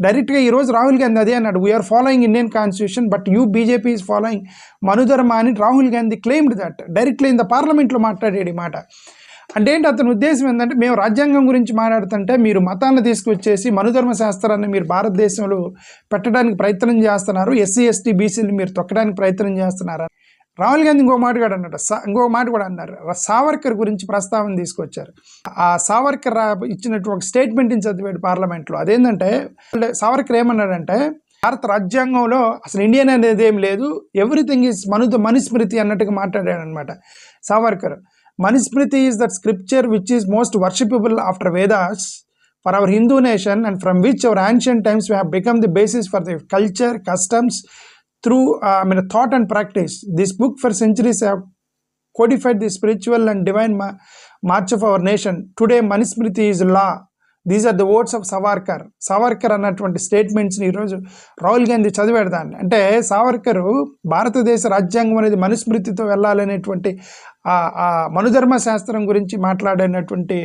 డైరెక్ట్గా ఈరోజు రాహుల్ గాంధీ అదే అన్నాడు, we are following Indian constitution but you BJP is following మనుధర్మ అని Rahul Gandhi claimed that directly in the పార్లమెంట్లో మాట్లాడాడు ఈ మాట. అంటే ఏంటి అతని ఉద్దేశం ఏంటంటే, మేము రాజ్యాంగం గురించి మాట్లాడుతుంటే మీరు మతాన్ని తీసుకొచ్చేసి మనుధర్మ శాస్త్రాన్ని మీరు భారతదేశంలో పెట్టడానికి ప్రయత్నం చేస్తున్నారు, ఎస్సీ ఎస్టీ బీసీని మీరు తొక్కడానికి ప్రయత్నం చేస్తున్నారు. రాహుల్ గాంధీ ఇంకో మాట కూడా అన్నారు, సావర్కర్ గురించి ప్రస్తావన తీసుకొచ్చారు. ఆ సావర్కర్ ఇచ్చినట్టు ఒక స్టేట్మెంట్ని చదివాడు పార్లమెంట్లో. అదేంటంటే సావర్కర్ ఏమన్నాడంటే, భారత రాజ్యాంగంలో అసలు ఇండియన్ అనేది ఏం లేదు, ఎవ్రీథింగ్ ఈజ్ మనుస్మృతి అన్నట్టుగా మాట్లాడాడు అనమాట Savarkar. Manusmriti is that scripture which is most worshipable after Vedas for our Hindu nation and from which our ancient times we have become the basis for the culture, customs, through thought and practice. This book for centuries have codified the spiritual and divine march of our nation. Today Manusmriti is law. These are the words of Savarkar అన్నటువంటి స్టేట్మెంట్స్ని ఈరోజు రాహుల్ గాంధీ చదివాడు దాన్ని. అంటే సావర్కర్ భారతదేశ రాజ్యాంగం అనేది మనుస్మృతితో వెళ్ళాలనేటువంటి మనుధర్మ శాస్త్రం గురించి మాట్లాడినటువంటి